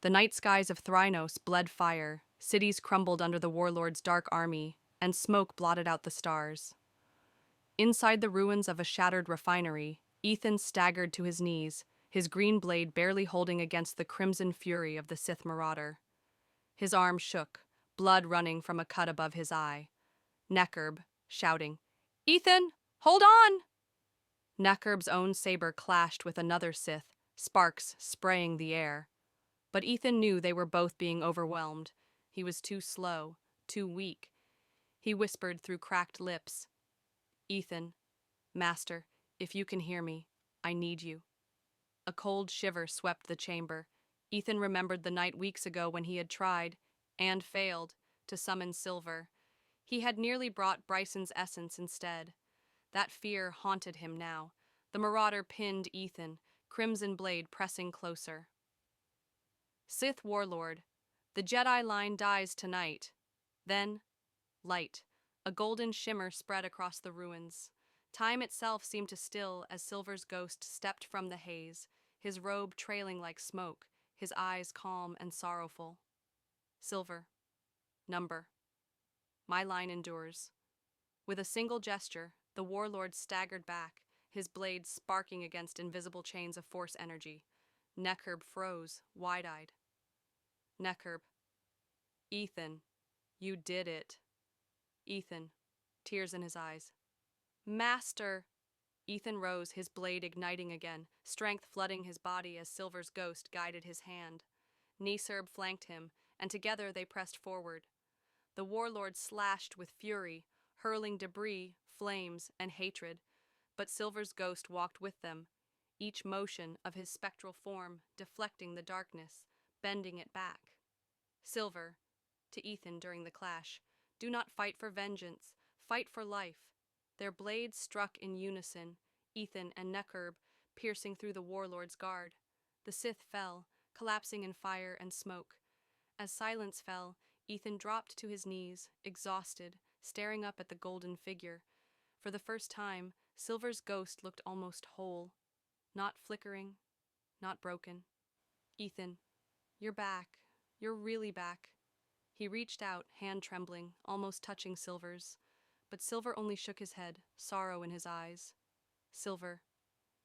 The night skies of Thrynos bled fire, cities crumbled under the warlord's dark army, and smoke blotted out the stars. Inside the ruins of a shattered refinery, Ethan staggered to his knees, his green blade barely holding against the crimson fury of the Sith marauder. His arm shook, blood running from a cut above his eye. Neckerb, shouting, "Ethan, hold on!" Neckerb's own saber clashed with another Sith, sparks spraying the air. But Ethan knew they were both being overwhelmed. He was too slow, too weak. He whispered through cracked lips, "Ethan, Master, if you can hear me, I need you." A cold shiver swept the chamber. Ethan remembered the night weeks ago when he had tried, and failed, to summon Silver. He had nearly brought Bryson's essence instead. That fear haunted him now. The marauder pinned Ethan, crimson blade pressing closer. Sith Warlord, the Jedi line dies tonight. Then, light. A golden shimmer spread across the ruins. Time itself seemed to still as Silver's ghost stepped from the haze, his robe trailing like smoke, his eyes calm and sorrowful. Silver. Number. My line endures. With a single gesture, the warlord staggered back, his blade sparking against invisible chains of force energy. Neckerb froze, wide-eyed. Neckerb. Ethan, you did it. Ethan, tears in his eyes. Master! Ethan rose, his blade igniting again, strength flooding his body as Silver's ghost guided his hand. Neserb flanked him, and together they pressed forward. The warlord slashed with fury, hurling debris, flames, and hatred, but Silver's ghost walked with them, each motion of his spectral form deflecting the darkness, bending it back. Silver, to Ethan during the clash, do not fight for vengeance, fight for life. Their blades struck in unison, Ethan and Neckerb piercing through the warlord's guard. The Sith fell, collapsing in fire and smoke. As silence fell, Ethan dropped to his knees, exhausted, staring up at the golden figure. For the first time, Silver's ghost looked almost whole. Not flickering, not broken. Ethan, you're back. You're really back. He reached out, hand trembling, almost touching Silver's. But Silver only shook his head, sorrow in his eyes. Silver,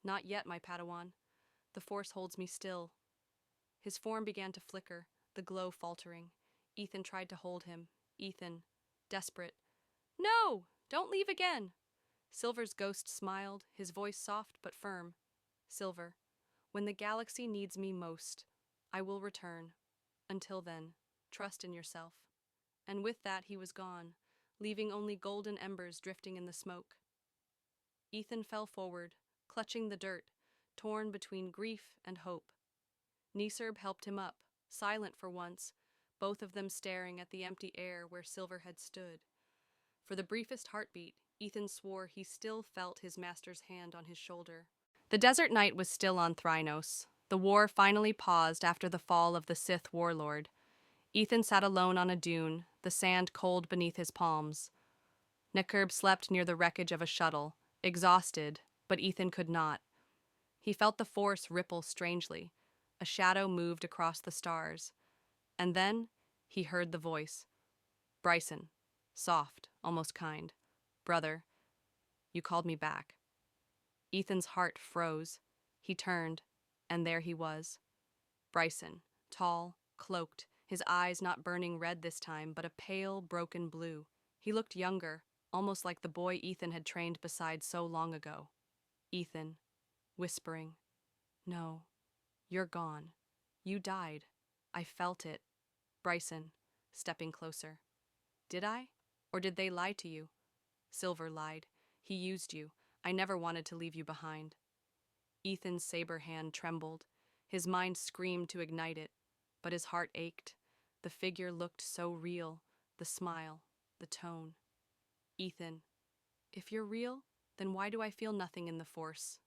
not yet, my Padawan. The Force holds me still. His form began to flicker, the glow faltering. Ethan tried to hold him. Ethan, desperate. No! Don't leave again! Silver's ghost smiled, his voice soft but firm. Silver, when the galaxy needs me most, I will return. Until then, trust in yourself. And with that he was gone, leaving only golden embers drifting in the smoke. Ethan fell forward, clutching the dirt, torn between grief and hope. Neserb helped him up, silent for once, both of them staring at the empty air where Silver had stood. For the briefest heartbeat, Ethan swore he still felt his master's hand on his shoulder. The desert night was still on Thrynos. The war finally paused after the fall of the Sith warlord. Ethan sat alone on a dune, the sand cold beneath his palms. Neckerb slept near the wreckage of a shuttle, exhausted, but Ethan could not. He felt the force ripple strangely. A shadow moved across the stars. And then he heard the voice. Bryson, soft, almost kind. Brother, you called me back. Ethan's heart froze. He turned, and there he was. Bryson, tall, cloaked, his eyes not burning red this time, but a pale, broken blue. He looked younger, almost like the boy Ethan had trained beside so long ago. Ethan, whispering, "No, you're gone. You died. I felt it." Bryson, stepping closer. "Did I? Or did they lie to you?" Silver lied. "He used you. I never wanted to leave you behind." Ethan's saber hand trembled. His mind screamed to ignite it, but his heart ached. The figure looked so real, the smile, the tone. Ethan, if you're real, then why do I feel nothing in the Force?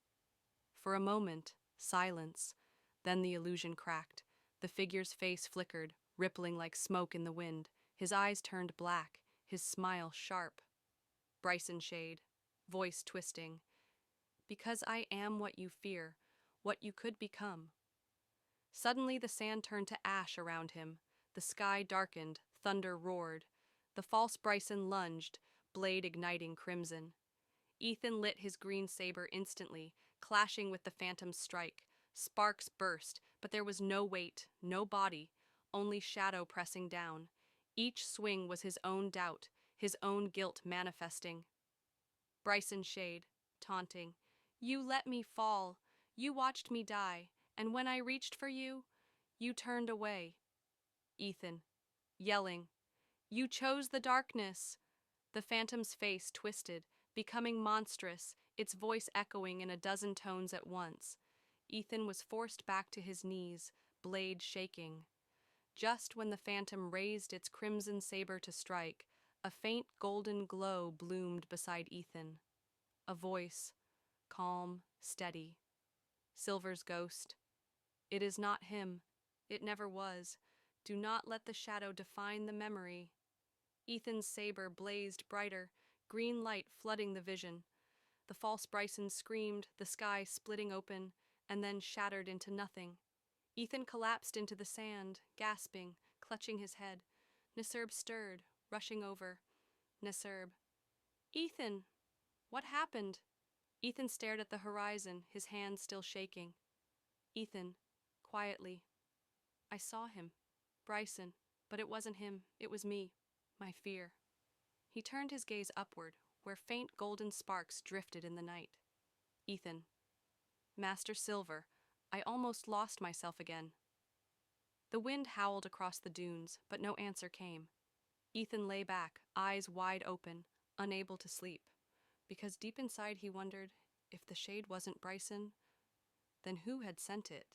For a moment, silence. Then the illusion cracked. The figure's face flickered, rippling like smoke in the wind. His eyes turned black, his smile sharp. Bryson shade, voice twisting. "Because I am what you fear, what you could become." Suddenly the sand turned to ash around him. The sky darkened, thunder roared. The false Bryson lunged, blade igniting crimson. Ethan lit his green saber instantly, clashing with the phantom's strike. Sparks burst, but there was no weight, no body, only shadow pressing down. Each swing was his own doubt, his own guilt manifesting. Bryson shade, taunting. You let me fall. You watched me die, and when I reached for you, you turned away. Ethan, yelling. You chose the darkness. The phantom's face twisted, becoming monstrous, its voice echoing in a dozen tones at once. Ethan was forced back to his knees, blade shaking. Just when the phantom raised its crimson saber to strike, a faint golden glow bloomed beside Ethan. A voice, calm, steady. Silver's ghost. It is not him. It never was. Do not let the shadow define the memory. Ethan's saber blazed brighter, green light flooding the vision. The false Bryson screamed, the sky splitting open, and then shattered into nothing. Ethan collapsed into the sand, gasping, clutching his head. Nisarb stirred, rushing over. Nisarb. Ethan! What happened? Ethan stared at the horizon, his hands still shaking. Ethan, quietly. I saw him. Bryson. But it wasn't him. It was me. My fear. He turned his gaze upward, where faint golden sparks drifted in the night. Ethan. Master Silver, I almost lost myself again. The wind howled across the dunes, but no answer came. Ethan lay back, eyes wide open, unable to sleep, because deep inside he wondered, if the shade wasn't Bryson, then who had sent it?